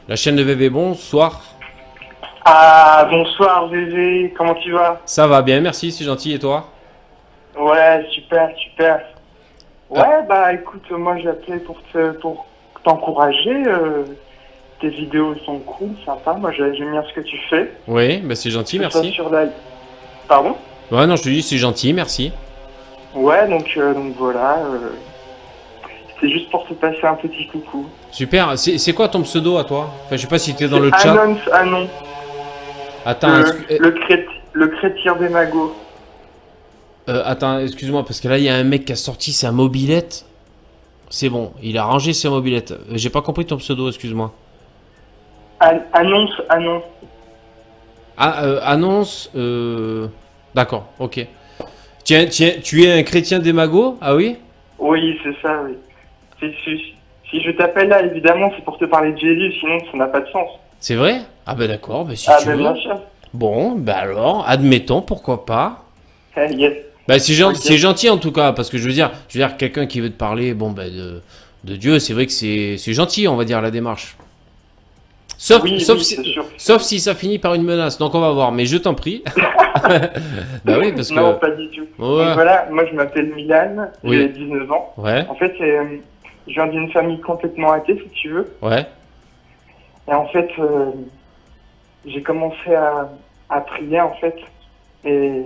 La chaîne de VV, bonsoir. Ah, bonsoir VV, comment tu vas? Ça va bien, merci, c'est gentil. Et toi? Ouais, super, super. Ah, Ouais, bah écoute, moi j'ai appelé pour t'encourager. Tes vidéos sont cool, sympa. Moi j'aime bien ce que tu fais. oui, bah c'est gentil, Que ce soit merci. sur la... Pardon? Ouais, non, je te dis, c'est gentil, merci. Ouais, donc voilà. C'était juste pour te passer un petit coucou. Super, c'est quoi ton pseudo à toi? Enfin, je sais pas si t'es dans le C'est chat. Anon, Anon, Attends, le chrétien des magots. attends, excuse-moi, parce que là, il y a un mec qui a sorti sa mobilette. C'est bon, il a rangé sa mobilette. J'ai pas compris ton pseudo, excuse-moi. Annonce, Anon. Ah, annonce. D'accord, ok. Tiens, tiens, tu es un chrétien démago? Ah oui? Oui, c'est ça, oui. Si je t'appelle là, évidemment, c'est pour te parler de Jésus, sinon ça n'a pas de sens. C'est vrai? Ah bah d'accord, bah si Ah tu ben veux. bien sûr. Bon, bah alors, admettons, pourquoi pas. Yes. Bah c'est Ok. c'est gentil en tout cas, parce que je veux dire quelqu'un qui veut te parler, bon bah de Dieu, c'est vrai que c'est gentil, on va dire, la démarche. Sauf, Oui, sauf, oui, si, c'est sûr. sauf si ça finit par une menace, donc on va voir, mais je t'en prie. Bah oui, parce Non, que... pas du tout. Ouais, Donc voilà, moi je m'appelle Milan, oui, j'ai 19 ans. ouais, En fait, je viens d'une famille complètement athée, si tu veux. ouais, Et en fait, j'ai commencé à prier, en fait. Et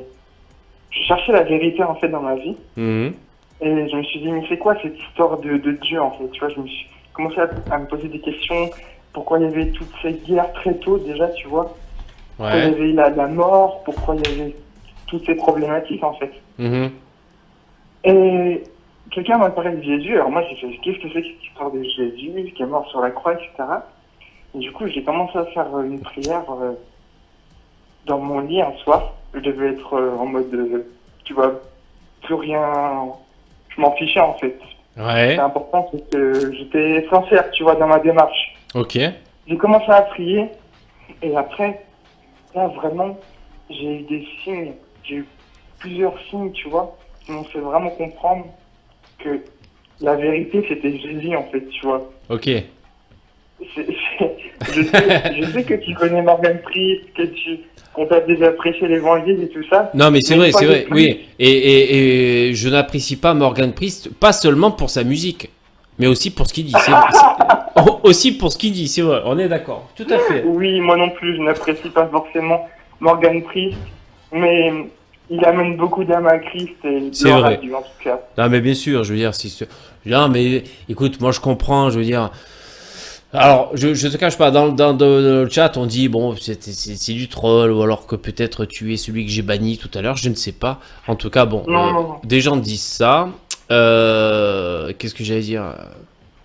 je cherchais la vérité, en fait, dans ma vie. mhm, Et je me suis dit, mais c'est quoi cette histoire de Dieu, en fait? Tu vois, je me suis commencé à me poser des questions. Pourquoi il y avait toutes ces guerres très tôt, déjà, tu vois? Pourquoi il y ouais, avait la mort? Pourquoi il y avait toutes ces problématiques, en fait? mhm, Et quelqu'un m'a parlé de Jésus. Alors moi, j'ai fait, qu'est-ce que c'est que cette histoire de Jésus qui est mort sur la croix, etc. Et du coup, j'ai commencé à faire une prière dans mon lit un soir. Je devais être en mode, tu vois, plus rien. Je m'en fichais, en fait. C'est ouais, important, c'est que j'étais sincère, tu vois, dans ma démarche. ok, J'ai commencé à prier. Et après, là, vraiment, j'ai eu des signes. J'ai eu plusieurs signes, tu vois, qui m'ont fait vraiment comprendre que la vérité, c'était Jésus, en fait, tu vois. ok. Je sais que tu connais Morgan Priest, qu'on t'a déjà prêché l'évangile et tout ça. Non mais Mais une fois c'est de vrai, plus, oui. Et je n'apprécie pas Morgan Priest, pas seulement pour sa musique, mais aussi pour ce qu'il dit. Aussi pour ce qu'il dit, c'est vrai, on est d'accord. Tout à fait. oui, moi non plus, je n'apprécie pas forcément Morgan Priest, mais il amène beaucoup d'âmes à Christ et C'est gloire à vrai. Dieu, en tout cas. Non mais bien sûr, je veux dire, si... Non mais écoute, moi je comprends, je veux dire... Alors, je te cache pas, dans le chat, on dit, bon, c'est du troll, ou alors que peut-être tu es celui que j'ai banni tout à l'heure, je ne sais pas. En tout cas, bon, Non, non, non. des gens disent ça. Qu'est-ce que j'allais dire?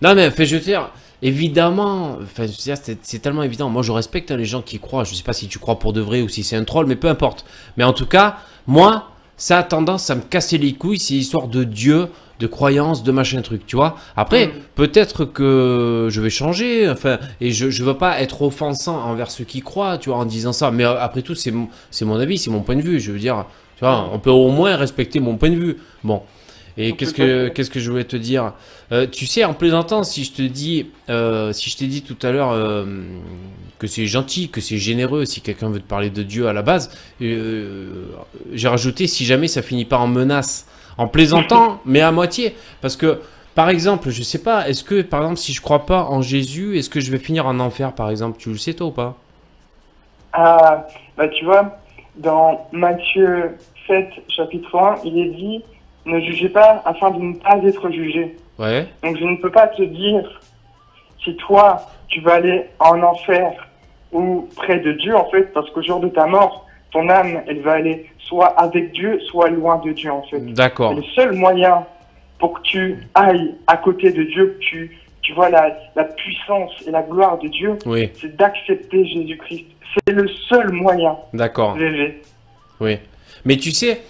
Non, mais enfin, je veux dire, évidemment, enfin, je veux dire, c'est tellement évident. Moi, je respecte les gens qui croient. Je sais pas si tu crois pour de vrai ou si c'est un troll, mais peu importe. Mais en tout cas, moi, ça a tendance à me casser les couilles, c'est l'histoire de Dieu, de croyance, de machin truc, tu vois. Après, Mm. peut-être que je vais changer, enfin, et je veux pas être offensant envers ceux qui croient, tu vois, en disant ça. Mais après tout, c'est mon avis, c'est mon point de vue. Je veux dire, tu vois, on peut au moins respecter mon point de vue. Bon. Et Tout à fait. qu'est-ce que je voulais te dire? Tu sais, en plaisantant, si je te dis, si je t'ai dit tout à l'heure que c'est gentil, que c'est généreux, si quelqu'un veut te parler de Dieu à la base, j'ai rajouté si jamais ça finit pas en menace, en plaisantant, mais à moitié, parce que par exemple, je sais pas, est-ce que par exemple si je crois pas en Jésus, est-ce que je vais finir en enfer par exemple? Tu le sais toi ou pas? Ah, bah tu vois, dans Matthieu 7, chapitre 1, il est dit, ne jugez pas afin de ne pas être jugé. Ouais, Donc je ne peux pas te dire si toi, tu vas aller en enfer ou près de Dieu, en fait, parce qu'au jour de ta mort, ton âme, elle va aller soit avec Dieu, soit loin de Dieu, en fait. Et d'accord. le seul moyen pour que tu ailles à côté de Dieu, que tu vois la puissance et la gloire de Dieu, Oui, c'est d'accepter Jésus-Christ. C'est le seul moyen, d'accord. VV. Oui. Mais tu sais,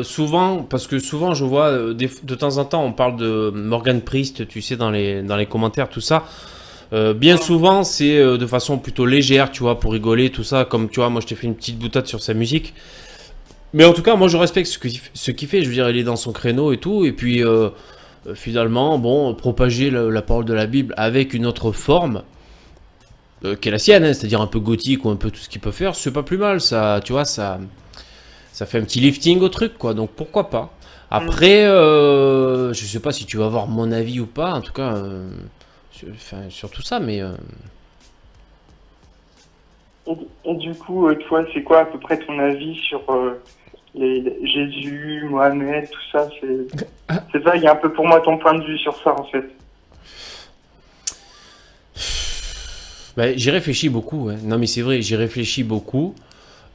souvent, parce que souvent je vois, de temps en temps, on parle de Morgan Priest, tu sais, dans les commentaires, tout ça. Bien souvent, c'est de façon plutôt légère, tu vois, pour rigoler, tout ça. Comme tu vois, moi je t'ai fait une petite boutade sur sa musique. Mais en tout cas, moi je respecte ce qu'il fait. Je veux dire, il est dans son créneau et tout. Et puis, finalement, bon, propager la parole de la Bible avec une autre forme. qui est la sienne, hein, c'est-à-dire un peu gothique ou un peu tout ce qu'il peut faire, c'est pas plus mal, ça, tu vois, ça fait un petit lifting au truc, quoi, donc pourquoi pas. Après, je sais pas si tu vas avoir mon avis ou pas, en tout cas, sur tout ça, mais... Et du coup, toi, c'est quoi à peu près ton avis sur Jésus, Mohamed, tout ça? C'est vague un peu pour moi ton point de vue sur ça, en fait. Bah, j'y réfléchis beaucoup, ouais. Non mais c'est vrai, j'y réfléchis beaucoup.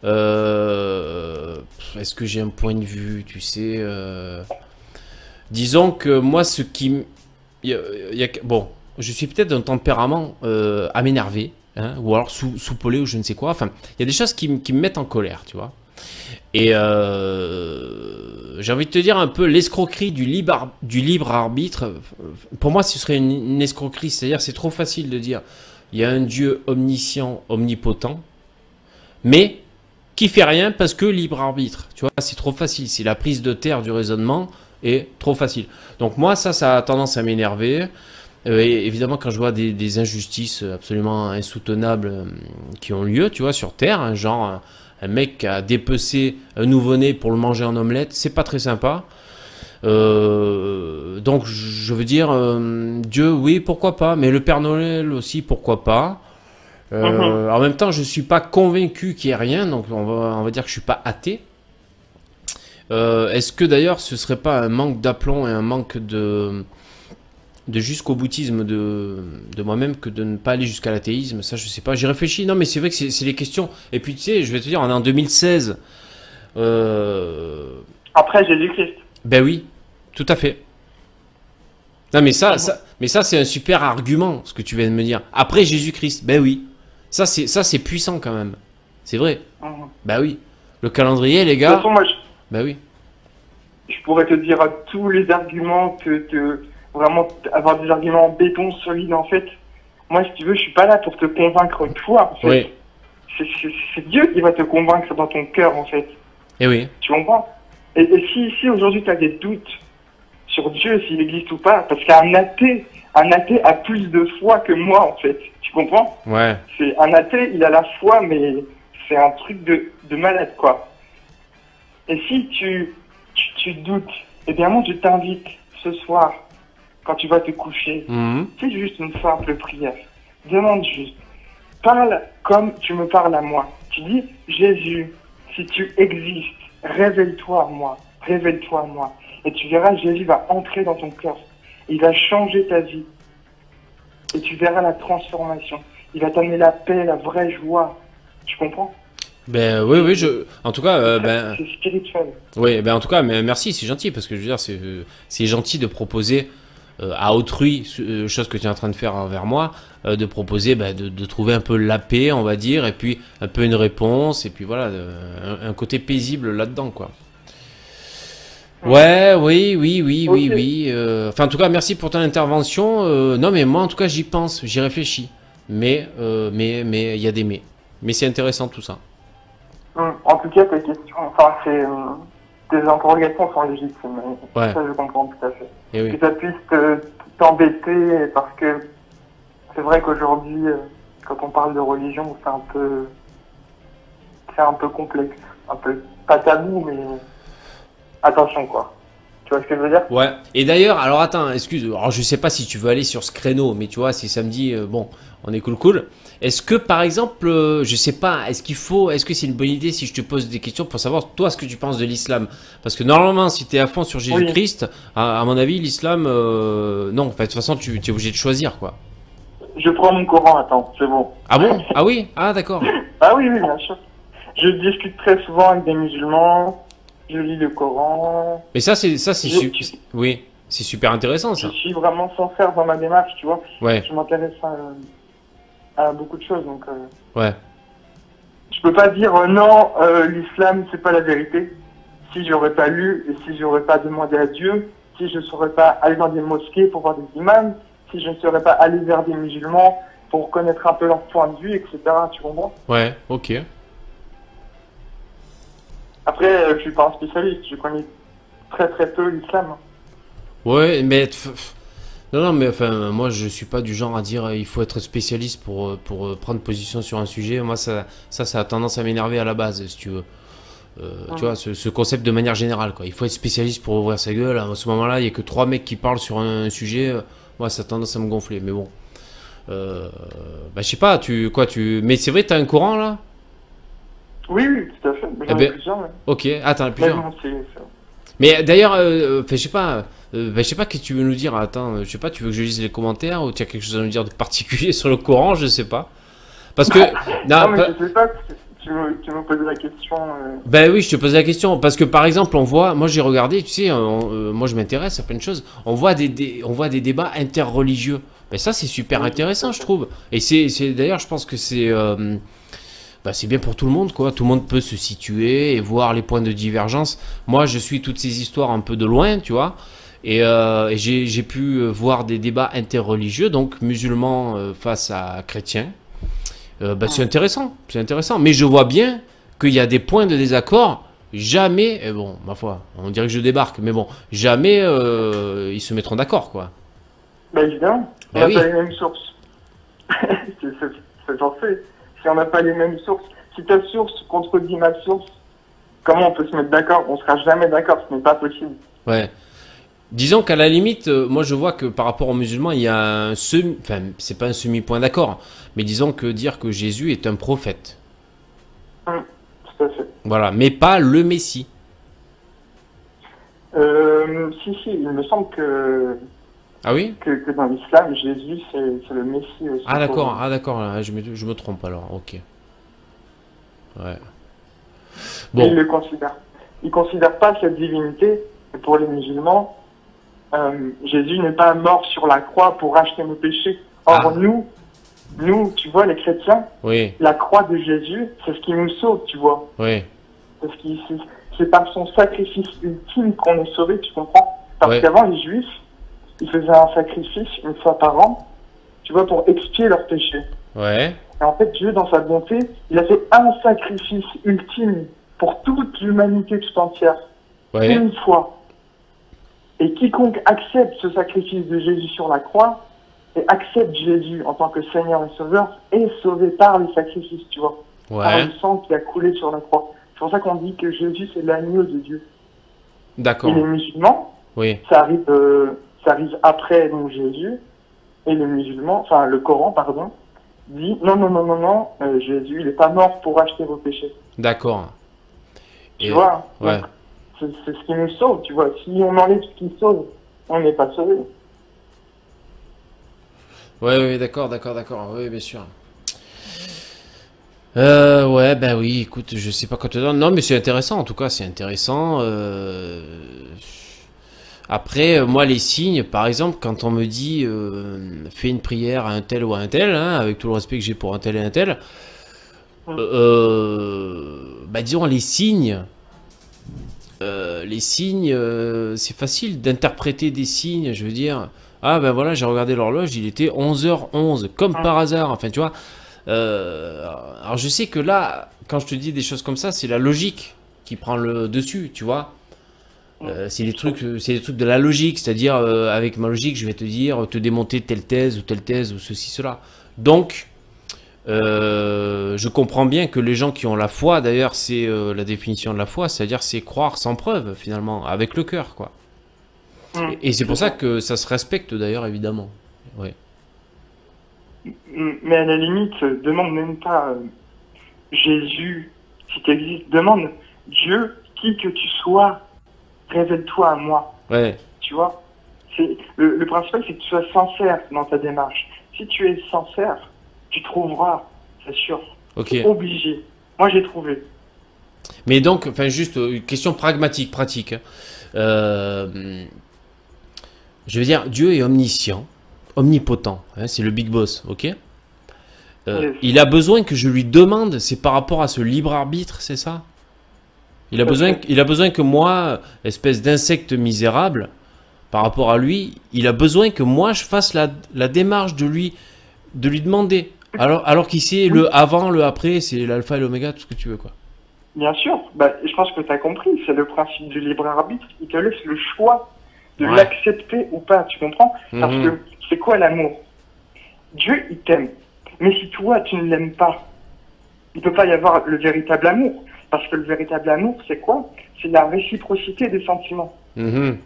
Est-ce que j'ai un point de vue, tu sais disons que moi, ce qui... Bon, je suis peut-être d'un tempérament à m'énerver, hein, ou alors soupolé ou je ne sais quoi. Enfin, il y a des choses qui me mettent en colère, tu vois. Et j'ai envie de te dire un peu l'escroquerie du libre arbitre. Pour moi, ce serait une escroquerie. C'est-à-dire, c'est trop facile de dire il y a un Dieu omniscient, omnipotent, mais qui fait rien parce que libre arbitre. Tu vois, c'est trop facile. C'est la prise de terre du raisonnement est trop facile. Donc moi, ça a tendance à m'énerver. Et évidemment, quand je vois des injustices absolument insoutenables qui ont lieu, tu vois, sur Terre, hein, genre un mec qui a dépecé un nouveau-né pour le manger en omelette, c'est pas très sympa. Donc je veux dire, Dieu, oui, pourquoi pas, mais le Père Noël aussi, pourquoi pas. En même temps, je suis pas convaincu qu'il y ait rien, donc on va dire que je suis pas athée. Est-ce que d'ailleurs ce serait pas un manque d'aplomb et un manque de jusqu'au boutisme de moi-même que de ne pas aller jusqu'à l'athéisme? Ça, je sais pas, j'y réfléchis. Non, mais c'est vrai que c'est les questions. Et puis, tu sais, je vais te dire, on est en 2016. Après Jésus-Christ. Ben oui, tout à fait. Non, mais ça c'est un super argument, ce que tu viens de me dire. Après Jésus-Christ, ben oui. Ça, c'est puissant quand même. C'est vrai. Ben oui. Le calendrier, les gars. De toute façon, moi, ben oui. Je pourrais te dire tous les arguments vraiment avoir des arguments en béton solides, en fait. Moi, si tu veux, je suis pas là pour te convaincre toi, en fait. Oui. C'est Dieu qui va te convaincre dans ton cœur, en fait. Et oui. Tu comprends? Et si aujourd'hui tu as des doutes sur Dieu, s'il existe ou pas, parce qu'un athée a plus de foi que moi, en fait. Tu comprends? Ouais. C'est un athée, il a la foi, mais c'est un truc de malade, quoi. Et si tu doutes, eh bien moi je t'invite ce soir, quand tu vas te coucher, c'est juste une simple prière. Demande juste, parle comme tu me parles à moi. Tu dis, Jésus, si tu existes, révèle-toi à moi, révèle-toi à moi. Et tu verras, Jésus va entrer dans ton cœur. Il va changer ta vie. Et tu verras la transformation. Il va t'amener la paix, la vraie joie. Tu comprends? Ben oui, en tout cas, c'est spirituel. Oui, ben en tout cas, mais merci, c'est gentil parce que je veux dire, c'est gentil de proposer à autrui, chose que tu es en train de faire envers moi, de proposer, de trouver un peu la paix, on va dire, et puis un peu une réponse, et puis voilà, un côté paisible là-dedans, quoi. Ouais, oui. Enfin, en tout cas, merci pour ton intervention. Non, mais moi, en tout cas, j'y pense, j'y réfléchis. Mais il y a des mais. Mais c'est intéressant tout ça. En tout cas, tes questions, enfin, tes interrogations sont légitimes. Ouais. Ça, je comprends tout à fait. Et oui. Que ça puisse t'embêter, parce que c'est vrai qu'aujourd'hui, quand on parle de religion, c'est un peu complexe. Un peu, pas tabou, mais attention, quoi. Tu vois ce que je veux dire? Ouais. Et d'ailleurs, alors attends, excuse, alors je sais pas si tu veux aller sur ce créneau, mais tu vois, c'est samedi, bon, on est cool. Est-ce que par exemple, je sais pas, est-ce que c'est une bonne idée si je te pose des questions pour savoir toi ce que tu penses de l'islam? Parce que normalement, si tu es à fond sur Jésus-Christ, oui. À mon avis, l'islam, non, en fait, de toute façon, tu es obligé de choisir, quoi. Je prends mon Coran, attends, c'est bon. Ah bon? Ah oui? Ah d'accord. Ah oui, bien sûr. Je discute très souvent avec des musulmans. Je lis le Coran. Mais oui, c'est super intéressant ça. Je suis vraiment sincère dans ma démarche, tu vois. Ouais. Je m'intéresse à beaucoup de choses, donc. Ouais. Je peux pas dire non, l'islam c'est pas la vérité. Si j'aurais pas lu et si j'aurais pas demandé à Dieu, si je ne serais pas allé dans des mosquées pour voir des imams, si je ne serais pas allé vers des musulmans pour connaître un peu leur point de vue, etc. Tu comprends? Ouais. Ok. Après, je suis pas un spécialiste, je connais très très peu l'islam. Ouais, mais Non, non, mais enfin, moi, je suis pas du genre à dire il faut être spécialiste pour prendre position sur un sujet. Moi, ça a tendance à m'énerver à la base, si tu veux. Tu Hum. vois, ce concept de manière générale, quoi. Il faut être spécialiste pour ouvrir sa gueule. À ce moment-là, il y a que trois mecs qui parlent sur un sujet. Moi, ça a tendance à me gonfler. Mais bon, bah, je sais pas. Mais c'est vrai, t'as un courant là? Oui, oui, tout à fait. Eh J'en ai ben, plusieurs, ouais. ok. Ah, t'en as Mais plusieurs. bon, Mais d'ailleurs, enfin, je sais pas. Je sais pas ce que tu veux nous dire. Attends, je sais pas. Tu veux que je lise les commentaires ou tu as quelque chose à nous dire de particulier sur le courant? Je sais pas. Parce que, Non, non, mais je sais pas, tu me poses la question. ben oui, je te posais la question parce que par exemple, on voit, moi j'ai regardé, tu sais, moi je m'intéresse à plein de choses. On voit des débats interreligieux. Ben ça c'est super Oui, tout intéressant, à je fait. trouve. Et d'ailleurs, je pense que c'est bien pour tout le monde, quoi. Tout le monde peut se situer et voir les points de divergence. Moi, je suis toutes ces histoires un peu de loin, tu vois. Et j'ai pu voir des débats interreligieux, donc musulmans face à chrétiens. Bah, Hum. c'est intéressant. Mais je vois bien qu'il y a des points de désaccord. Jamais, et bon, ma foi, on dirait que je débarque, mais bon, jamais ils se mettront d'accord, quoi. Bah évidemment, on Ben n'a pas oui, les mêmes sources. C'est censé. Si on n'a pas les mêmes sources, si ta source contredit ma source, comment on peut se mettre d'accord? On sera jamais d'accord, ce n'est pas possible. ouais. Disons qu'à la limite, moi je vois que par rapport aux musulmans, il y a enfin, c'est pas un semi-point d'accord, mais disons que dire que Jésus est un prophète, Tout à fait. voilà, mais pas le Messie. Si, si, il me semble Ah oui? que dans l'islam, Jésus, c'est le Messie aussi. Ah d'accord, je me trompe alors, ok. Ouais. Et il Bon, le considère. Il considère pas cette divinité. Et pour les musulmans, Jésus n'est pas mort sur la croix pour racheter nos péchés. Or, ah, nous, tu vois, les chrétiens, oui, la croix de Jésus, c'est ce qui nous sauve, tu vois. oui, C'est par son sacrifice ultime qu'on est sauvé, tu comprends? Parce ouais, qu'avant, les Juifs, ils faisaient un sacrifice une fois par an, tu vois, pour expier leurs péchés. ouais, Et en fait, Dieu, dans sa bonté, il a fait un sacrifice ultime pour toute l'humanité tout entière, ouais, une fois. Et quiconque accepte ce sacrifice de Jésus sur la croix, et accepte Jésus en tant que Seigneur et Sauveur, est sauvé par les sacrifices, tu vois, par ouais, le sang qui a coulé sur la croix. C'est pour ça qu'on dit que Jésus, c'est l'agneau de Dieu. Et les d'accord, musulmans, oui, ça arrive après donc Jésus, et les musulmans, enfin le Coran, pardon, dit non, non, non, non, non, Jésus, il n'est pas mort pour acheter vos péchés. d'accord. Tu Et, vois, ouais, donc c'est ce qui nous sauve, tu vois. Si on enlève ce qui sauve, on n'est pas sauvé. ouais, ouais, d'accord, oui, bien sûr. Ouais, bah oui, écoute, je sais pas quoi te dire. Non, mais c'est intéressant, en tout cas, c'est intéressant. Après, moi, les signes, par exemple, quand on me dit fais une prière à un tel ou à un tel, hein, avec tout le respect que j'ai pour un tel et un tel, Mm. bah disons les signes, c'est facile d'interpréter des signes. Je veux dire, ah ben voilà, j'ai regardé l'horloge, il était 11h11, comme Mm. par hasard. Enfin, tu vois. Alors je sais que là, quand je te dis des choses comme ça, c'est la logique qui prend le dessus, tu vois. Mm. C'est des trucs de la logique, c'est-à-dire avec ma logique, je vais te dire, te démonter telle thèse ou ceci, cela. Donc, je comprends bien que les gens qui ont la foi, d'ailleurs, c'est la définition de la foi, c'est-à-dire c'est croire sans preuve finalement, avec le cœur, quoi. Mm. Et c'est pour C'est ça ça. que ça se respecte d'ailleurs, évidemment. Ouais. Mais à la limite, demande même pas Jésus, si tu existes, demande Dieu, qui que tu sois, révèle-toi à moi. Ouais. Tu vois, le principal, c'est que tu sois sincère dans ta démarche. Si tu es sincère, tu trouveras, c'est sûr. Ok. C'est obligé. Moi, j'ai trouvé. Mais donc, enfin, juste une question pragmatique, pratique, hein. Euh, je veux dire, Dieu est omniscient, omnipotent, hein, c'est le big boss, ok? Yes, Il a besoin que je lui demande, c'est par rapport à ce libre arbitre, c'est ça? tout à fait. Il a besoin que moi, espèce d'insecte misérable, par rapport à lui, il a besoin que moi je fasse la démarche de lui demander. Alors qu'il sait Oui, le avant, le après, c'est l'alpha et l'oméga, tout ce que tu veux, quoi. bien sûr. Bah, je pense que tu as compris. C'est le principe du libre arbitre. Il te laisse le choix de Ouais. l'accepter ou pas, tu comprends? Parce Mhm. que c'est quoi l'amour? Dieu, il t'aime. Mais si toi, tu ne l'aimes pas, il ne peut pas y avoir le véritable amour. Parce que le véritable amour, c'est quoi? C'est la réciprocité des sentiments. Mhm.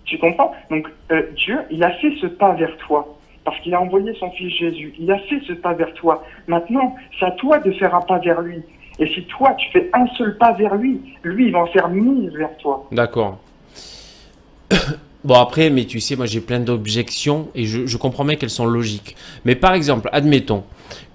Tu comprends? Donc, Dieu, il a fait ce pas vers toi. Parce qu'il a envoyé son fils Jésus. Il a fait ce pas vers toi. Maintenant, c'est à toi de faire un pas vers lui. Et si toi, tu fais un seul pas vers lui, lui, il va en faire 1000 vers toi. D'accord. Bon après, mais tu sais, moi j'ai plein d'objections et je comprends bien qu'elles sont logiques. Mais par exemple, admettons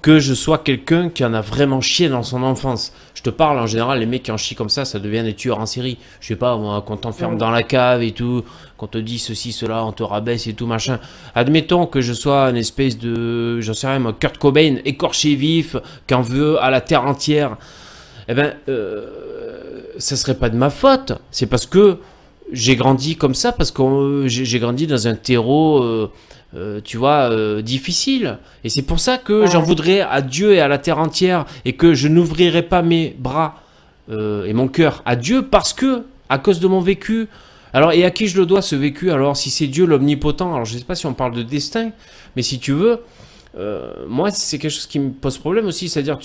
que je sois quelqu'un qui en a vraiment chié dans son enfance. Je te parle en général, les mecs qui en chient comme ça devient des tueurs en série. Je sais pas, moi, qu'on t'enferme dans la cave et tout, qu'on te dit ceci, cela, on te rabaisse et tout, machin. Admettons que je sois une espèce de, j'en sais rien, moi, Kurt Cobain, écorché vif, qui en veut à la terre entière. Eh ben, ça serait pas de ma faute. C'est parce que j'ai grandi comme ça, parce que j'ai grandi dans un terreau, tu vois, difficile. Et c'est pour ça que j'en voudrais à Dieu et à la terre entière, et que je n'ouvrirai pas mes bras et mon cœur à Dieu, parce que, à cause de mon vécu. Alors, et à qui je le dois ce vécu? Alors, si c'est Dieu l'omnipotent, alors je sais pas si on parle de destin, mais si tu veux, moi, c'est quelque chose qui me pose problème aussi, c'est-à-dire,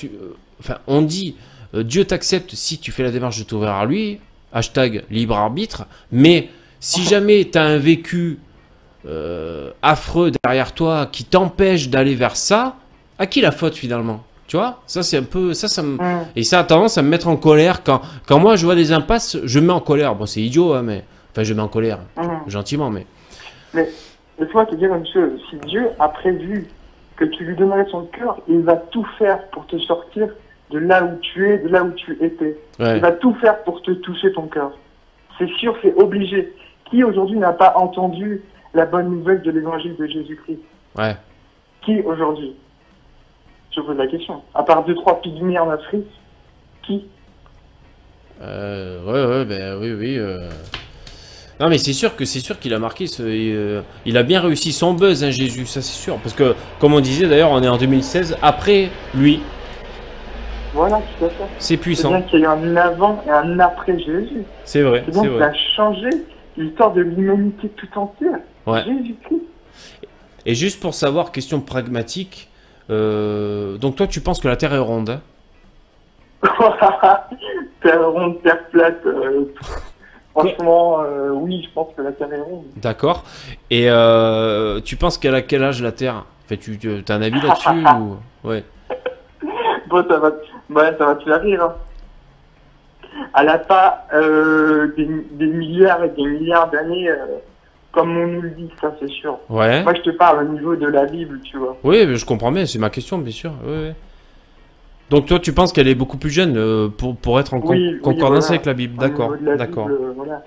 enfin, on dit, Dieu t'accepte si tu fais la démarche de t'ouvrir à lui, hashtag libre arbitre, mais si jamais tu as un vécu affreux derrière toi qui t'empêche d'aller vers ça, à qui la faute finalement? Tu vois, ça c'est un peu, et ça a tendance à me mettre en colère quand moi je vois des impasses, je me mets en colère. Bon, c'est idiot, hein, mais enfin je me mets en colère, gentiment, mais. Mais laisse-moi te dire une chose, si Dieu a prévu que tu lui donnerais son cœur, il va tout faire pour te sortir de là où tu es, de là où tu étais. Ouais. Il va tout faire pour te toucher ton cœur. C'est sûr, c'est obligé. Qui aujourd'hui n'a pas entendu la bonne nouvelle de l'évangile de Jésus-Christ? Ouais. Qui aujourd'hui? Je pose la question. À part 2-3 pygmées en Afrique, qui? Ouais, ben oui. Non, mais c'est sûr qu'il a marqué, il a bien réussi son buzz, hein, Jésus, ça c'est sûr. Parce que, comme on disait d'ailleurs, on est en 2016, après lui. Voilà, tout à fait. C'est C'est puissant. bien qu'il y ait eu un avant et un après Jésus. C'est vrai, C'est bien c'est qu'il vrai. a changé l'histoire de l'humanité tout entière. Ouais. Jésus-Christ. Et juste pour savoir, question pragmatique, donc toi tu penses que la Terre est ronde, hein? Terre ronde, terre plate. Franchement, oui, je pense que la Terre est ronde. D'accord. Et tu penses qu'elle a quel âge la Terre? Enfin, tu as un avis là-dessus ou... Ouais. Bon, ça va te faire rire. Hein. Elle n'a pas des milliards et des milliards d'années, comme on nous le dit, ça c'est sûr. Ouais. Moi, je te parle au niveau de la Bible, tu vois. Oui, mais je comprends bien, c'est ma question, bien sûr. Ouais, ouais. Donc toi, tu penses qu'elle est beaucoup plus jeune pour être en Oui, concordance voilà. avec la Bible. Au D'accord, niveau de la d'accord. Bible, voilà.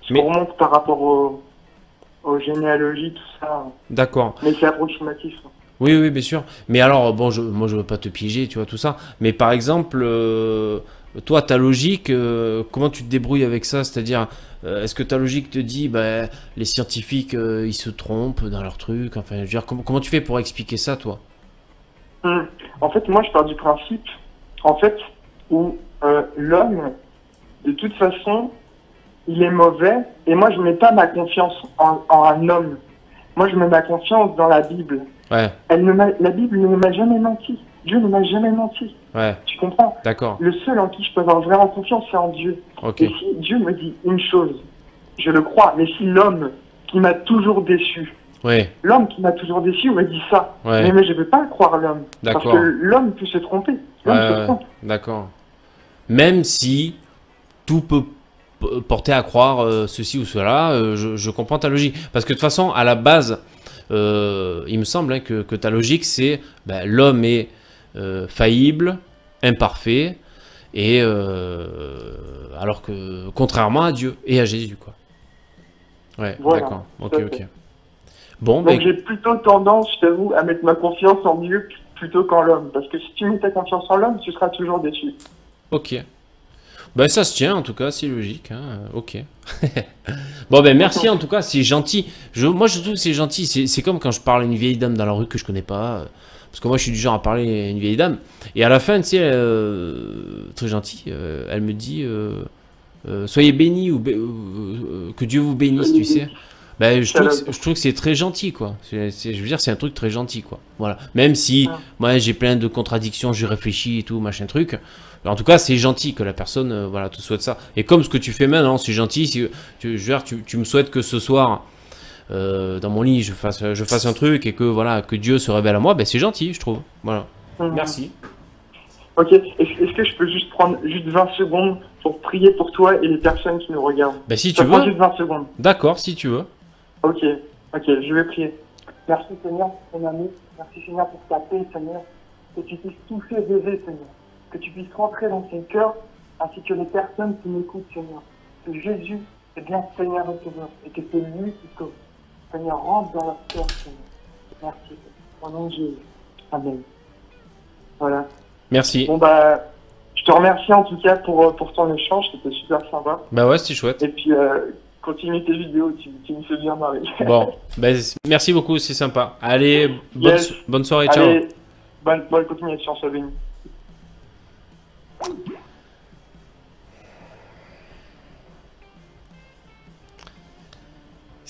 Je Mais- remonte par rapport aux généalogies, tout ça. D'accord. Mais c'est approximatif. Hein. Oui, oui, bien sûr. Mais alors, bon, moi, je veux pas te piéger, tu vois, tout ça. Mais par exemple, toi, ta logique, comment tu te débrouilles avec ça? C'est-à-dire, est-ce que ta logique te dit, bah, les scientifiques, ils se trompent dans leurs trucs? Enfin, je veux dire, comment tu fais pour expliquer ça, toi? En fait, moi, je pars du principe, en fait, où l'homme, de toute façon, il est mauvais. Et moi, je mets pas ma confiance en un homme. Moi, je mets ma confiance dans la Bible. Ouais, La Bible ne m'a jamais menti. Dieu ne m'a jamais menti. ouais, Tu comprends? d'accord. Le seul en qui je peux avoir vraiment confiance, c'est en Dieu. Ok. Et si Dieu me dit une chose, je le crois. Mais si l'homme qui m'a toujours déçu, Ouais, l'homme qui m'a toujours déçu me dit ça, ouais, mais je ne veux pas croire l'homme. Parce D'accord. que l'homme peut se tromper. L'homme ouais, se trompe. d'accord. Même si tout peut porter à croire ceci ou cela, je comprends ta logique. Parce que de toute façon, à la base, il me semble hein, que ta logique, c'est ben, l'homme est faillible, imparfait, et alors que contrairement à Dieu et à Jésus, quoi. Ouais, Voilà, d'accord. Ok, tout à ok. fait. Bon, Donc ben, j'ai plutôt tendance, je t'avoue, à mettre ma confiance en Dieu plutôt qu'en l'homme. Parce que si tu mets ta confiance en l'homme, tu seras toujours déçu. ok. Ben, ça se tient, en tout cas, c'est logique. Hein. Ok. Bon, ben, merci, en tout cas, c'est gentil. Moi, je trouve que c'est gentil. C'est comme quand je parle à une vieille dame dans la rue que je connais pas. Parce que moi, je suis du genre à parler à une vieille dame. Et à la fin, tu sais, très gentil, elle me dit soyez bénis ou que Dieu vous bénisse, tu sais. Ben, je trouve que c'est très gentil, quoi. Je veux dire, c'est un truc très gentil, quoi. Voilà. Même si, moi, j'ai plein de contradictions, j'y réfléchis et tout, machin truc. En tout cas, c'est gentil que la personne, voilà, te souhaite ça. Et comme ce que tu fais maintenant, c'est gentil. Si, je veux dire, tu me souhaites que ce soir, dans mon lit, je fasse un truc et que, voilà, que Dieu se révèle à moi, ben, c'est gentil, je trouve. Voilà. Merci. Ok, est-ce que je peux juste prendre juste 20 secondes pour prier pour toi et les personnes qui nous regardent? Ben, si Ça tu prend veux. juste 20 secondes. D'accord, si tu veux. Ok, je vais prier. Merci Seigneur pour ton ami, merci Seigneur pour ta paix Seigneur, que tu puisses toucher bébé Seigneur, que tu puisses rentrer dans son cœur, ainsi que les personnes qui m'écoutent Seigneur, que Jésus est bien Seigneur et Sauveur, et que c'est lui qui sauve. Seigneur, rentre dans leur cœur Seigneur. Merci, au nom de Jésus. Amen. Voilà. Merci. Bon bah, je te remercie en tout cas pour ton échange, c'était super sympa. Bah ouais, c'est chouette. Et puis, continue tes vidéos, tu me fais bien marrer. Bon, ben, merci beaucoup, c'est sympa. Allez, bonne soirée, ciao. Allez, bonne continuation, sois béni.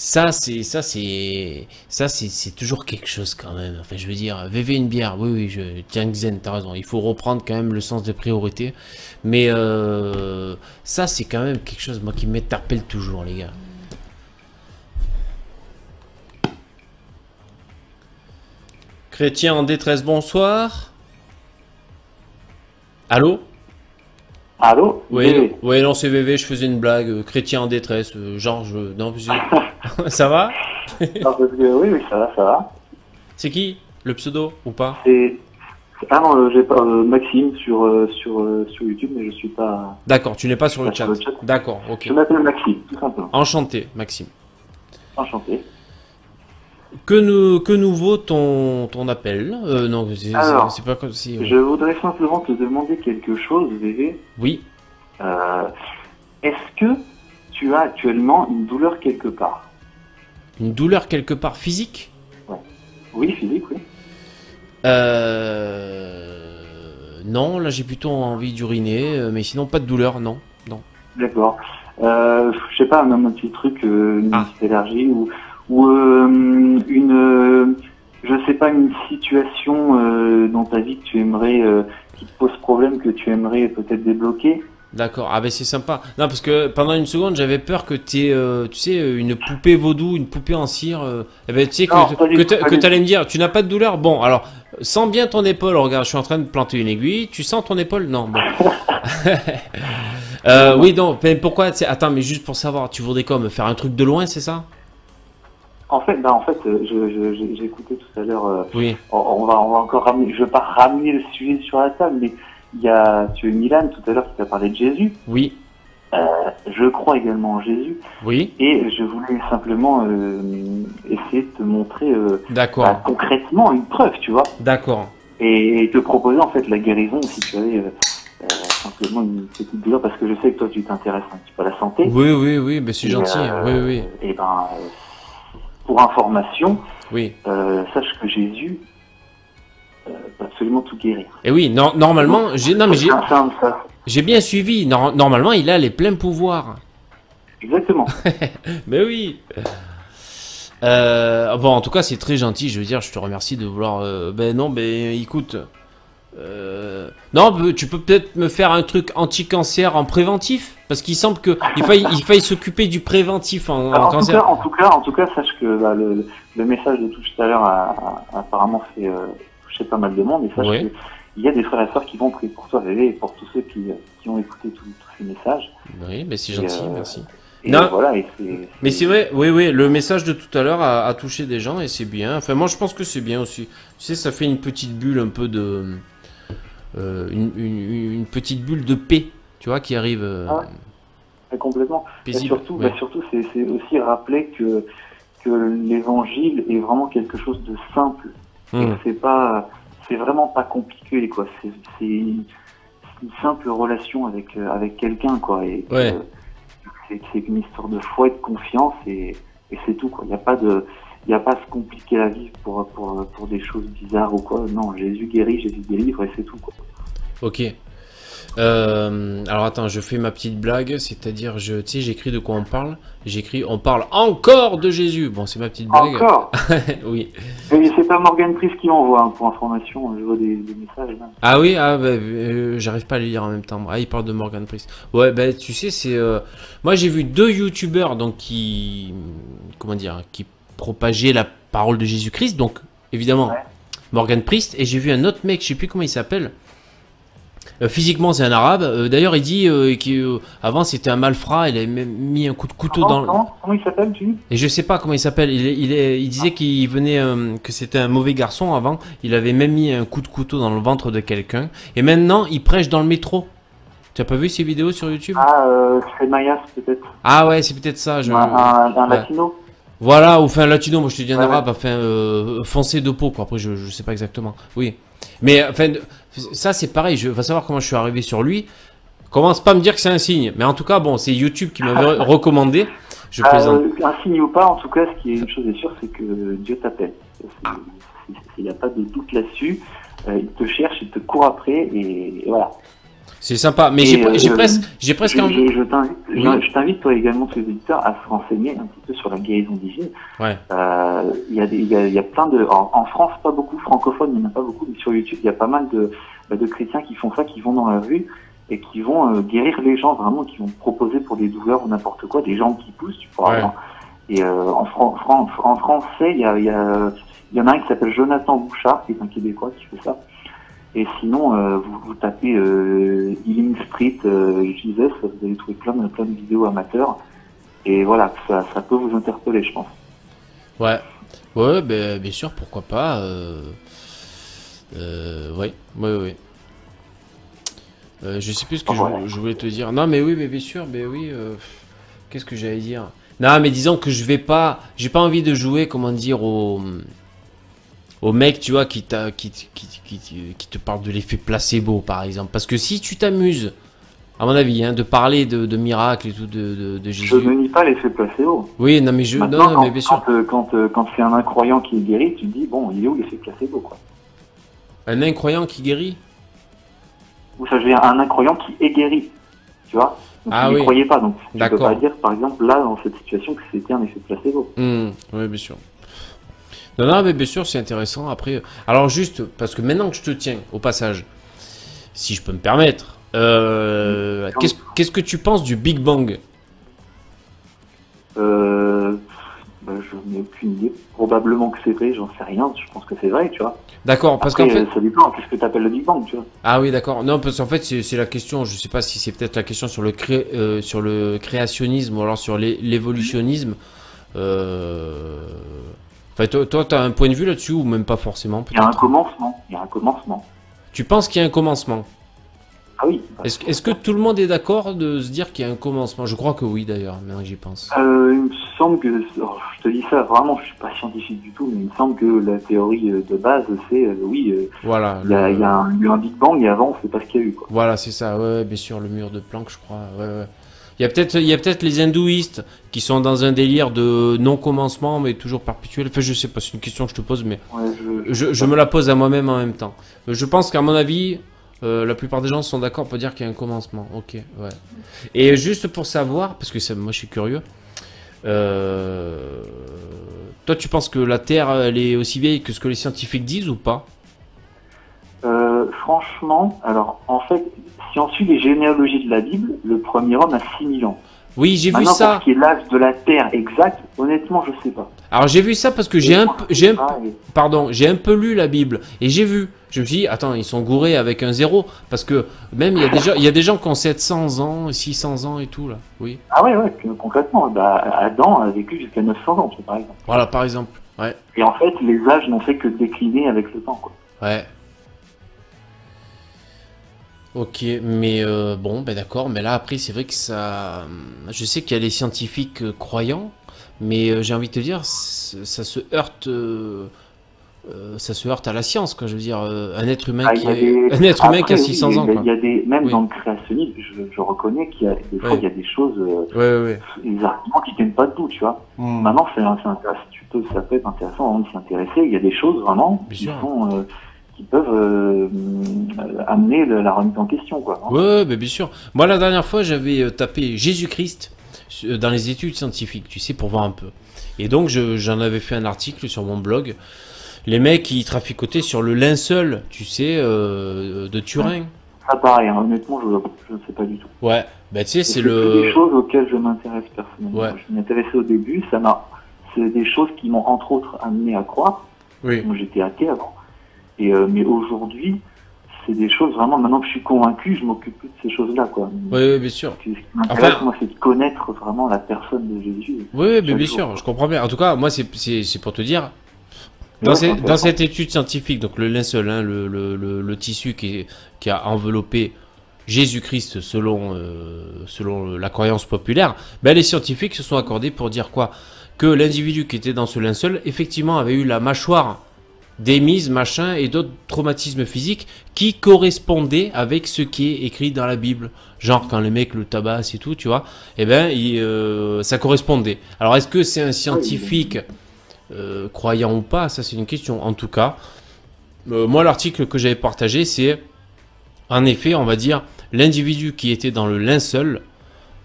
C'est toujours quelque chose quand même. Enfin, je veux dire, VV une bière, oui, tiens, Xen, t'as raison. Il faut reprendre quand même le sens des priorités. Mais ça, c'est quand même quelque chose, moi, qui m'interpelle toujours, les gars. Chrétien en détresse, bonsoir. Allô? Allô? Oui, ouais, non, c'est VV, je faisais une blague. Chrétien en détresse, genre, non, ça va? Non, parce que, oui, ça va. C'est qui? Le pseudo ou pas? Ah non, j'ai pas Maxime sur YouTube, mais je suis pas. D'accord, tu n'es pas sur le chat. D'accord, ok. Je m'appelle Maxime, tout simplement. Enchanté, Maxime. Enchanté. Que nous vaut ton appel? Non, c'est pas comme si. Je voudrais simplement te demander quelque chose, VV. Oui. Est-ce que tu as actuellement une douleur quelque part? Une douleur quelque part physique? Ouais. Oui, physique, oui. Non, là j'ai plutôt envie d'uriner, mais sinon pas de douleur, non. D'accord. Je sais pas, même un petit truc, une petite allergie ou je sais pas, une situation dans ta vie que tu aimerais, qui te pose problème, que tu aimerais peut-être débloquer. D'accord, ah ben c'est sympa. Non, parce que pendant une seconde j'avais peur que tu sais, une poupée vaudou, une poupée en cire. Eh ben, tu sais que t'allais me dire, tu n'as pas de douleur. Bon, alors, sens bien ton épaule. Regarde, je suis en train de planter une aiguille. Tu sens ton épaule? Non, bon. Oui, non, mais pourquoi? Attends, mais juste pour savoir, tu voudrais quoi, me faire un truc de loin, c'est ça? En fait, j'ai écouté tout à l'heure. Oui. On va encore ramener. Je veux pas ramener le sujet sur la table, mais tu as Milan tout à l'heure qui t'a parlé de Jésus. Oui. Je crois également en Jésus. Oui. Et je voulais simplement essayer de te montrer concrètement une preuve, tu vois. D'accord. Et te proposer en fait la guérison si tu avais simplement une petite douleur, parce que je sais que toi tu t'intéresses un petit peu à la santé. Oui, mais c'est gentil. Oui. Et ben, pour information, oui. Sache que Jésus peut absolument tout guérir. Et oui, normalement, j'ai bien suivi. Normalement, il a les pleins pouvoirs. Exactement. Mais oui. Bon, en tout cas, c'est très gentil. Je veux dire, je te remercie de vouloir. Écoute. Non, tu peux peut-être me faire un truc anti-cancer en préventif, parce qu'il semble que il faille s'occuper du préventif en cancer. En tout cas, sache que le message de tout à l'heure a apparemment fait toucher pas mal de monde, et sache qu'il y a des frères et sœurs qui vont prier pour toi, et pour tous ceux qui ont écouté tous ces messages. Oui, mais c'est gentil, merci. Et non. Voilà, mais c'est vrai, oui, le message de tout à l'heure a touché des gens, et c'est bien. Enfin, moi, je pense que c'est bien aussi. Tu sais, ça fait une petite bulle un peu de... une petite bulle de paix, tu vois, qui arrive... complètement. Paisible. Et surtout, c'est aussi rappeler que l'évangile est vraiment quelque chose de simple. C'est vraiment pas compliqué, quoi. C'est une simple relation avec quelqu'un, quoi. Et c'est une histoire de foi et de confiance, et c'est tout, quoi. Il n'y a pas à se compliquer la vie pour des choses bizarres ou quoi. Non, Jésus guérit, Jésus délivre, et c'est tout, quoi. Ok. Alors attends, je fais ma petite blague, c'est-à-dire, tu sais, j'écris de quoi on parle. J'écris, on parle encore de Jésus. Bon, c'est ma petite blague. Encore? Oui. Et c'est pas Morgan Priest qui m'envoie, hein, pour information, je vois des messages. Là. Ah oui, ah, bah, j'arrive pas à les lire en même temps. Ah, il parle de Morgan Priest. Ouais, bah tu sais, c'est... Moi, j'ai vu 2 youtubeurs donc, qui... Comment dire? Qui propageaient la parole de Jésus-Christ. Donc, évidemment, Ouais. Morgan Priest. Et j'ai vu un autre mec, je sais plus comment il s'appelle. Physiquement, c'est un arabe. D'ailleurs, il dit qu'avant, c'était un malfrat. Il avait même mis un coup de couteau dans... Comment il s'appelle, tu dis? Et je sais pas comment il s'appelle. Il disait qu'il venait, que c'était un mauvais garçon avant. Il avait même mis un coup de couteau dans le ventre de quelqu'un. Et maintenant, il prêche dans le métro. Tu as pas vu ces vidéos sur YouTube? Ah, c'est Mayas, peut-être. Ah ouais, c'est peut-être ça. Un Ouais. latino. Voilà, ou enfin latino. Moi, je te dis un Ouais, arabe, enfin foncé de peau, quoi. Après, je sais pas exactement. Oui. Mais enfin, ça c'est pareil. Je veux savoir comment je suis arrivé sur lui. Commence pas à me dire que c'est un signe. Mais en tout cas, bon, c'est YouTube qui m'avait recommandé. Je plaisante. Un signe ou pas, en tout cas, ce qui est une chose est sûre, c'est que Dieu t'appelle. Il n'y a pas de doute là-dessus. Il te cherche, il te court après, et voilà. C'est sympa, mais Et, j'ai presque envie. Je t'invite, toi également, tous les auditeurs, à se renseigner un petit peu sur la guérison divine. Ouais. Il y a plein de... En France, pas beaucoup, francophone, il n'y en a pas beaucoup, mais sur YouTube, il y a pas mal de chrétiens qui font ça, qui vont dans la rue et qui vont guérir les gens, vraiment, qui vont proposer pour des douleurs ou n'importe quoi, des jambes qui poussent, tu pourras voir. Et en français, il y en a un qui s'appelle Jonathan Bouchard, qui est un Québécois, qui fait ça. Et sinon, vous tapez Healing Street, Jesus, vous allez trouver plein de vidéos amateurs. Et voilà, ça peut vous interpeller, je pense. Ouais, ouais, ben, bien sûr, pourquoi pas. Ouais. Je sais plus ce que je voulais te dire. Non, mais oui, mais bien sûr, mais oui. Qu'est-ce que j'allais dire? Non, mais disons que j'ai pas envie de jouer, comment dire, au mec, tu vois, qui te parle de l'effet placebo, par exemple. Parce que si tu t'amuses, à mon avis, hein, de parler de miracles et tout, de Jésus. Je ne nie pas l'effet placebo. Oui, non, mais Maintenant, non, mais bien sûr. Quand c'est un incroyant qui est guéri, tu te dis, bon, il est où l'effet placebo, quoi. Un incroyant qui guérit? Ou ça, je veux dire, un incroyant qui est guéri, tu vois. Donc, Ah il n'y oui. croyait pas, donc tu peux D'accord. pas dire, par exemple, là, dans cette situation, que c'était un effet placebo. Oui, bien sûr. Non, mais bien sûr, c'est intéressant. Après, alors juste, parce que maintenant que je te tiens, au passage, si je peux me permettre, qu'est-ce que tu penses du Big Bang? Je n'ai aucune idée. Probablement que c'est vrai, j'en sais rien. Je pense que c'est vrai, tu vois. D'accord, parce qu'en Après, fait... ça dépend. Qu'est-ce que tu appelles le Big Bang, tu vois? Ah oui, d'accord. Non, parce qu'en fait, c'est la question, je sais pas si c'est peut-être la question sur le créationnisme ou alors sur l'évolutionnisme. Enfin, toi, tu as un point de vue là-dessus ou même pas forcément? Il y a un commencement. Il y a un commencement. Tu penses qu'il y a un commencement? Ah oui. Est-ce que tout le monde est d'accord de se dire qu'il y a un commencement? Je crois que oui, d'ailleurs, maintenant que j'y pense. Il me semble que, je te dis ça, vraiment, je suis pas scientifique du tout, mais il me semble que la théorie de base, c'est, Voilà. il y a eu un Big Bang et avant, on sait pas ce qu'il y a eu, quoi. Voilà, c'est ça, ouais, bien sûr, le mur de Planck, je crois. Ouais. Il y a peut-être les hindouistes qui sont dans un délire de non-commencement, mais toujours perpétuel. Enfin, je sais pas, c'est une question que je te pose, mais Ouais, je me la pose à moi-même en même temps. Je pense qu'à mon avis, la plupart des gens sont d'accord pour dire qu'il y a un commencement. Ok, ouais. Et juste pour savoir, parce que moi je suis curieux, toi tu penses que la Terre elle est aussi vieille que ce que les scientifiques disent ou pas? Franchement, alors, en fait, si on suit les généalogies de la Bible, le premier homme a 6000 ans. Oui, j'ai vu Maintenant, ça. pour ce qui est l'âge de la Terre exact, honnêtement, je sais pas. Alors j'ai vu ça parce que j'ai un peu lu la Bible et j'ai vu. Je me suis dit, attends, ils sont gourés avec un zéro parce que même il y a des gens qui ont 700 ans, 600 ans et tout là. Oui. Ah ouais, concrètement, Adam a vécu jusqu'à 900 ans, tu vois, par exemple. Voilà, par exemple. Ouais. Et en fait, les âges n'ont fait que décliner avec le temps, quoi. Ouais. Ok, mais bon, ben d'accord, mais là après c'est vrai que ça... Je sais qu'il y a les scientifiques croyants, mais j'ai envie de te dire, ça se heurte à la science, quoi. Je veux dire, un être humain qui a 600 ans, quoi. Il y a même Oui. dans le créationnisme, je reconnais qu'il y a des fois, il y a des choses, Ouais. des arguments qui tiennent pas debout, tu vois. Maintenant, ça peut être intéressant vraiment de s'y intéresser. Il y a des choses vraiment Bien sûr. qui peuvent amener la remise en question, quoi. Hein. Ouais, mais bien sûr. Moi, la dernière fois, j'avais tapé Jésus-Christ dans les études scientifiques, tu sais, pour voir un peu. Et donc, j'en avais fait un article sur mon blog. Les mecs, ils traficotaient sur le linceul, tu sais, de Turin. Ça, pareil, hein, honnêtement, je ne sais pas du tout. Ouais, bah tu sais, c'est des choses auxquelles je m'intéresse personnellement. Ouais. Je m'y intéressais au début, c'est des choses qui m'ont entre autres amené à croire. Oui. Moi, j'étais athée avant. Mais aujourd'hui, c'est des choses vraiment, maintenant que je suis convaincu, je m'occupe plus de ces choses-là, quoi. Oui, bien sûr. Ce qui m'intéresse, moi, c'est de connaître vraiment la personne de Jésus. Oui, mais bien sûr, je comprends bien. En tout cas, moi, c'est pour te dire, dans cette étude scientifique, donc le linceul, hein, le tissu qui a enveloppé Jésus-Christ selon la croyance populaire, ben, les scientifiques se sont accordés pour dire quoi? Que l'individu qui était dans ce linceul, effectivement, avait eu la mâchoire démise, machin, et d'autres traumatismes physiques qui correspondaient avec ce qui est écrit dans la Bible. Genre, quand les mecs le tabassent et tout, tu vois, eh ben, ça correspondait. Alors, est-ce que c'est un scientifique croyant ou pas? Ça, c'est une question. En tout cas, moi, l'article que j'avais partagé, c'est, en effet, on va dire, l'individu qui était dans le linceul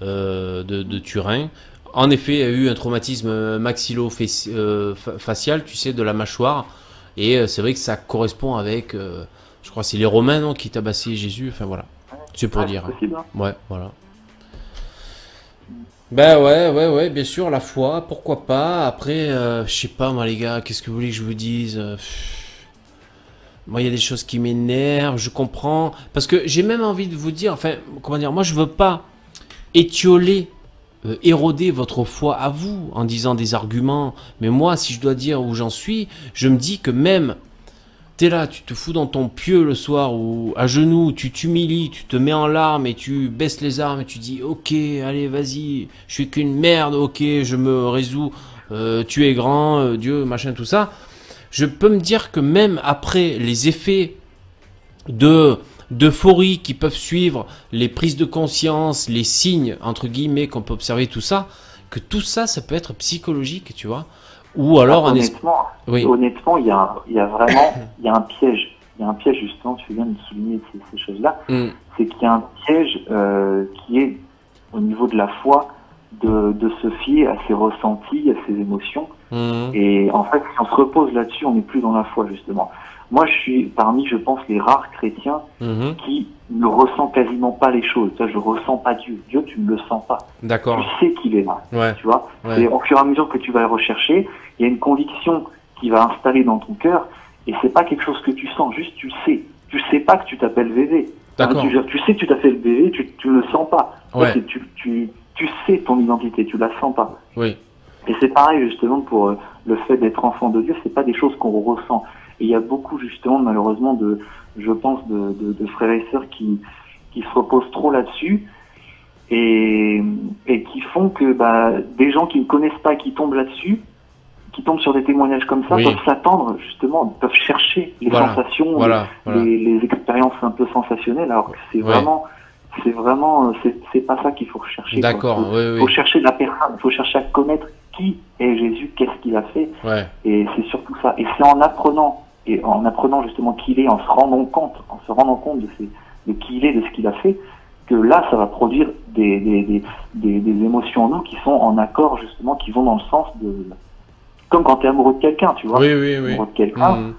de Turin, en effet, a eu un traumatisme maxillo-facial, tu sais, de la mâchoire. Et c'est vrai que ça correspond avec, je crois que c'est les Romains, non, qui tabassaient Jésus. Enfin, voilà. C'est pour dire. Possible, hein. Ouais, voilà. Ben ouais, bien sûr, la foi, pourquoi pas. Après, je sais pas, moi, les gars, qu'est-ce que vous voulez que je vous dise? Moi, il y a des choses qui m'énervent, je comprends. Parce que j'ai même envie de vous dire, enfin, comment dire, moi, je veux pas étioler, éroder votre foi à vous en disant des arguments. Mais moi, si je dois dire où j'en suis, je me dis que même, t'es là, tu te fous dans ton pieu le soir ou à genoux, tu t'humilies, tu te mets en larmes et tu baisses les armes et tu dis ok, allez, vas-y, je suis qu'une merde, ok, je me résous, tu es grand, Dieu, machin, tout ça. Je peux me dire que même après les effets d'euphorie qui peuvent suivre, les prises de conscience, les signes, entre guillemets, qu'on peut observer, tout ça, que tout ça, ça peut être psychologique, tu vois. Ou alors, honnêtement, il y a vraiment, il y a un piège. Il y a un piège, justement, tu viens de souligner ces choses-là. C'est qu'il y a un piège qui est, au niveau de la foi, de se fier à ses ressentis, à ses émotions. Et en fait, si on se repose là-dessus, on n'est plus dans la foi, justement. Moi, je suis parmi, je pense, les rares chrétiens qui ne ressent quasiment pas les choses. Ça, je ressens pas Dieu. Dieu, tu ne le sens pas. D'accord. Tu sais qu'il est là. Ouais. Tu vois. Ouais. Et au fur et à mesure que tu vas le rechercher, il y a une conviction qui va installer dans ton cœur. Et c'est pas quelque chose que tu sens. Juste, tu le sais. Tu sais pas que tu t'appelles bébé. D'accord. Tu sais que tu t'appelles bébé. Tu ne le sens pas. Ouais. Tu sais ton identité. Tu la sens pas. Oui. Et c'est pareil justement pour le fait d'être enfant de Dieu. C'est pas des choses qu'on ressent. Et il y a beaucoup justement malheureusement je pense de frères et sœurs qui se reposent trop là-dessus et qui font que des gens qui ne connaissent pas, qui tombent là-dessus, qui tombent sur des témoignages comme ça, peuvent s'attendre justement, peuvent chercher les sensations, les expériences un peu sensationnelles, alors que c'est vraiment c'est pas ça qu'il faut rechercher. D'accord. Faut chercher la personne, faut chercher à connaître qui est Jésus, qu'est-ce qu'il a fait, et c'est surtout ça. Et c'est en apprenant justement qui il est, en se rendant compte de qui il est, de ce qu'il a fait, que là, ça va produire des émotions en nous qui sont en accord justement, qui vont dans le sens de, comme quand tu es amoureux de quelqu'un, tu vois. Amoureux de quelqu'un,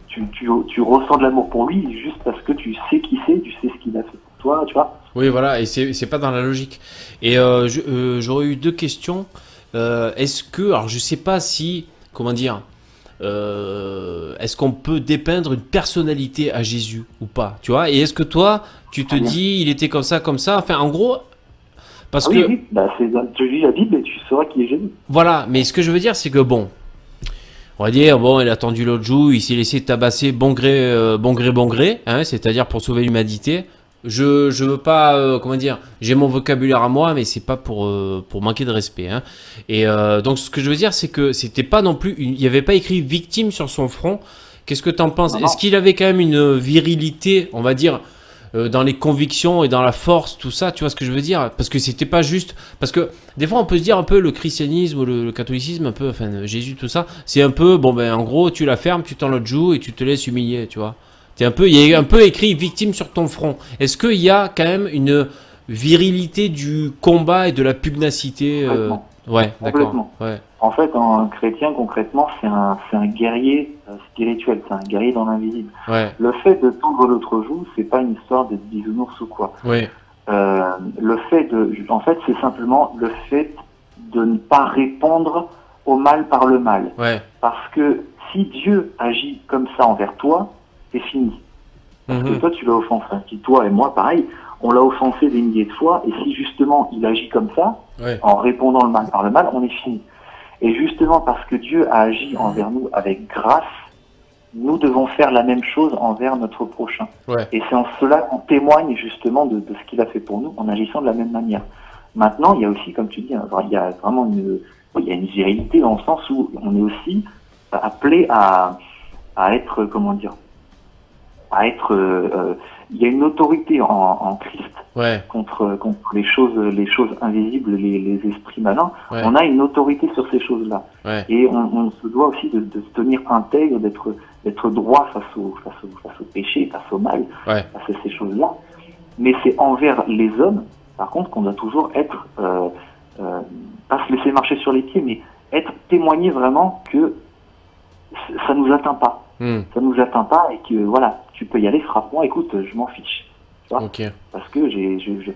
tu ressens de l'amour pour lui juste parce que tu sais qui c'est, tu sais ce qu'il a fait pour toi, tu vois. Oui, voilà, et c'est pas dans la logique. Et j'aurais eu deux questions. Est-ce que, alors je sais pas si, comment dire, est-ce qu'on peut dépeindre une personnalité à Jésus ou pas, tu vois? Et est-ce que toi, tu te dis, il était comme ça, enfin, en gros, parce que... Oui, tu lis la Bible et tu sauras qui est Jésus. Voilà, mais ce que je veux dire, c'est que bon, on va dire, il a tendu l'autre joue, il s'est laissé tabasser bon gré, hein, c'est-à-dire pour sauver l'humanité. Je veux pas, comment dire, j'ai mon vocabulaire à moi, mais c'est pas pour manquer de respect, hein. Et donc ce que je veux dire, c'est que c'était pas non plus, il y avait pas écrit victime sur son front. Qu'est-ce que t'en penses? Est-ce qu'il avait quand même une virilité, on va dire, dans les convictions et dans la force, tout ça, tu vois ce que je veux dire? Parce que c'était pas juste, parce que des fois on peut se dire un peu le christianisme ou le catholicisme, un peu, enfin Jésus, tout ça, c'est un peu, en gros tu la fermes, tu tends l'autre joue et tu te laisses humilier, tu vois. Il y a un peu écrit victime sur ton front. Est-ce qu'il y a quand même une virilité du combat et de la pugnacité Ouais, d'accord. Ouais. En fait, un chrétien, concrètement, c'est un guerrier spirituel, c'est un guerrier dans l'invisible. Ouais. Le fait de tendre l'autre joue, c'est pas une histoire d'être bisounours ou quoi. Ouais. En fait, c'est simplement le fait de ne pas répondre au mal par le mal. Ouais. Parce que si Dieu agit comme ça envers toi, c'est fini. Parce que toi, tu l'as offensé. Si toi et moi, pareil, on l'a offensé des milliers de fois, et si justement il agit comme ça, en répondant le mal par le mal, on est fini. Et justement parce que Dieu a agi envers nous avec grâce, nous devons faire la même chose envers notre prochain. Ouais. Et c'est en cela qu'on témoigne justement de ce qu'il a fait pour nous en agissant de la même manière. Maintenant, il y a aussi, comme tu dis, il y a vraiment une virilité dans le sens où on est aussi appelé à être, comment dire, il y a une autorité en Christ contre les choses invisibles, les esprits malins. Ouais. On a une autorité sur ces choses-là. Ouais. Et on se doit aussi de se tenir intègre, d'être droit face au péché, face au mal, face à ces choses-là. Mais c'est envers les hommes, par contre, qu'on doit toujours être, pas se laisser marcher sur les pieds, mais témoigner vraiment que ça nous atteint pas. Ça nous atteint pas et que voilà, tu peux y aller, frappe-moi, écoute, je m'en fiche. Parce que je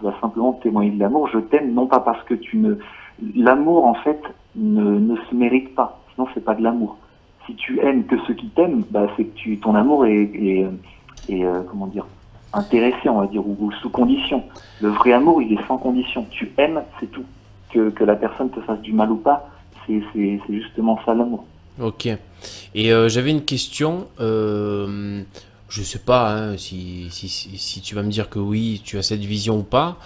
dois simplement témoigner de l'amour. Je t'aime non pas parce que l'amour en fait ne se mérite pas. Sinon c'est pas de l'amour. Si tu aimes que ceux qui t'aiment, bah c'est que ton amour est comment dire, intéressé, on va dire, ou sous condition. Le vrai amour, il est sans condition. Tu aimes, c'est tout. Que la personne te fasse du mal ou pas, c'est justement ça l'amour. Ok. Et j'avais une question. Je sais pas hein, si tu vas me dire que oui, tu as cette vision ou pas.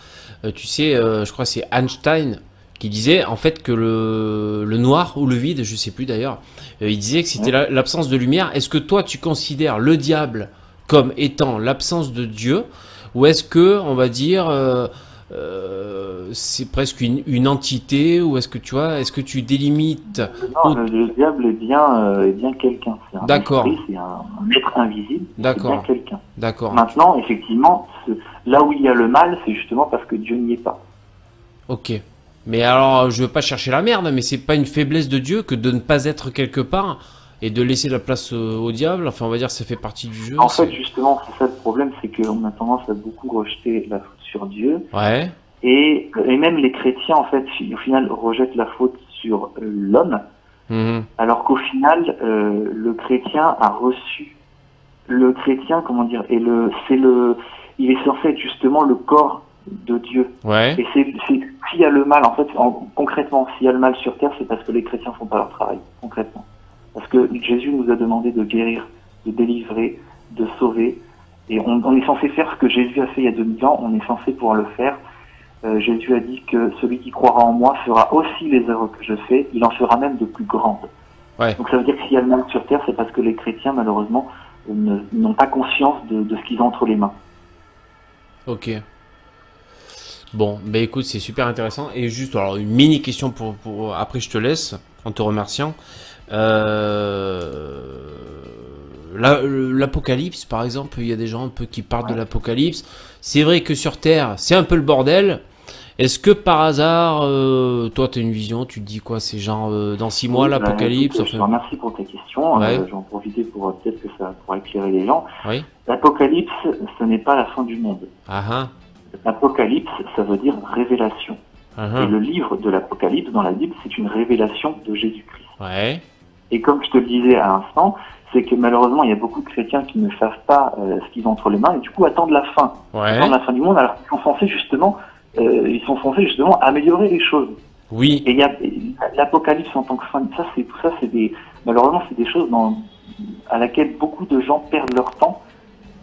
Tu sais, je crois que c'est Einstein qui disait en fait que le noir ou le vide, je sais plus d'ailleurs, il disait que c'était l'absence de lumière. Est-ce que toi tu considères le diable comme étant l'absence de Dieu, ou est-ce que on va dire c'est presque une entité, ou est-ce que tu vois, est-ce que tu délimites? Non, le diable est bien quelqu'un. D'accord. C'est un être invisible. D'accord. C'est bien quelqu'un. D'accord. Maintenant, effectivement, là où il y a le mal, c'est justement parce que Dieu n'y est pas. Ok. Mais alors, je veux pas chercher la merde, mais c'est pas une faiblesse de Dieu que de ne pas être quelque part et de laisser la place au diable. Enfin, on va dire, ça fait partie du jeu. En fait, justement, c'est ça le problème, c'est qu'on a tendance à beaucoup rejeter la faute sur Dieu. Ouais. Et même les chrétiens, en fait, au final, rejettent la faute sur l'homme. Alors qu'au final, le chrétien a reçu. Le chrétien, comment dire, il est censé être justement le corps de Dieu. Ouais. Et s'il y a le mal, en fait, concrètement, s'il y a le mal sur terre, c'est parce que les chrétiens font pas leur travail, concrètement. Parce que Jésus nous a demandé de guérir, de délivrer, de sauver. Et on est censé faire ce que Jésus a fait il y a 2000 ans, on est censé pouvoir le faire. Jésus a dit que celui qui croira en moi fera aussi les œuvres que je fais, il en fera même de plus grandes. Ouais. Donc ça veut dire que s'il y a le mal sur terre, c'est parce que les chrétiens, malheureusement, n'ont pas conscience de ce qu'ils ont entre les mains. Ok. Bon, bah écoute, c'est super intéressant. Et juste, alors une mini question pour après je te laisse, en te remerciant. L'apocalypse, par exemple, il y a des gens un peu qui parlent de l'apocalypse. C'est vrai que sur Terre, c'est un peu le bordel. Est-ce que par hasard, toi, tu as une vision, tu te dis quoi, c'est genre dans 6 mois l'apocalypse? Je te remercie pour tes questions. J'en profite pour peut-être que ça pourra éclairer les gens. Oui. L'apocalypse, ce n'est pas la fin du monde. L'apocalypse, ça veut dire révélation. Et le livre de l'Apocalypse dans la Bible, c'est une révélation de Jésus-Christ. Ouais. Et comme je te le disais à l'instant, c'est que malheureusement, il y a beaucoup de chrétiens qui ne savent pas ce qu'ils ont entre les mains et du coup attendent la fin. Attendent la fin du monde alors qu'ils sont censés justement, améliorer les choses. Oui. Et il y a l'Apocalypse en tant que fin. Malheureusement, c'est des choses à laquelle beaucoup de gens perdent leur temps.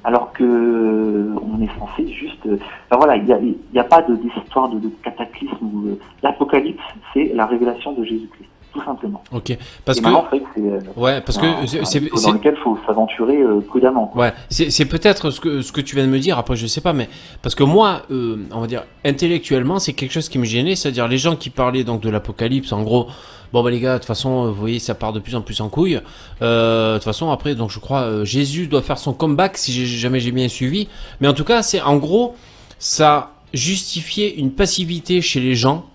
Alors que on est censé juste... Enfin voilà, il y a pas d'histoire de cataclysme. L'Apocalypse, c'est la révélation de Jésus-Christ. tout simplement. Ok, parce Et que... maintenant, c'est vrai que Ouais, parce que c'est un livre dans lequel il faut s'aventurer prudemment, quoi. Ouais, c'est peut-être ce que tu viens de me dire, après je sais pas, mais parce que moi, on va dire, intellectuellement, c'est quelque chose qui me gênait, c'est-à-dire les gens qui parlaient donc de l'apocalypse, en gros, bon bah les gars, de toute façon, vous voyez, ça part de plus en plus en couille, de toute façon, après, donc je crois, Jésus doit faire son comeback, si jamais j'ai bien suivi, mais en tout cas, c'est en gros, ça justifiait une passivité chez les gens,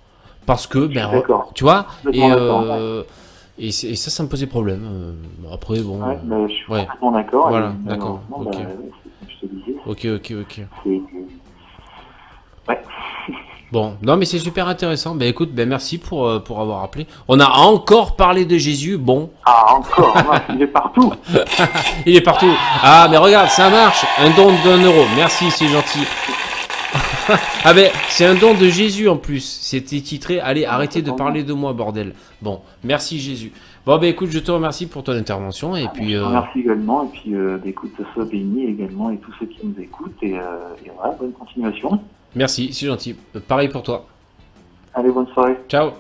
parce que, ben, tu vois, et ça me posait problème. Après, bon. Ouais, mais je suis complètement d'accord. Voilà, d'accord. Ok. Je te disais. Ok. Ouais. Bon, non, mais c'est super intéressant. Ben écoute, ben merci pour avoir appelé. On a encore parlé de Jésus. Bon. Ah, encore. Il est partout. Il est partout. Ah, mais regarde, ça marche. Un don d'1 €. Merci, c'est gentil. Ah ben, c'est un don de Jésus en plus. C'était titré, allez, arrêtez de parler de moi, bordel. Bon, merci Jésus. Bon, ben écoute, je te remercie pour ton intervention. Et puis, je te remercie également. Et puis, écoute, sois béni également et tous ceux qui nous écoutent. Et voilà, bonne continuation. Merci, c'est gentil. Pareil pour toi. Allez, bonne soirée. Ciao.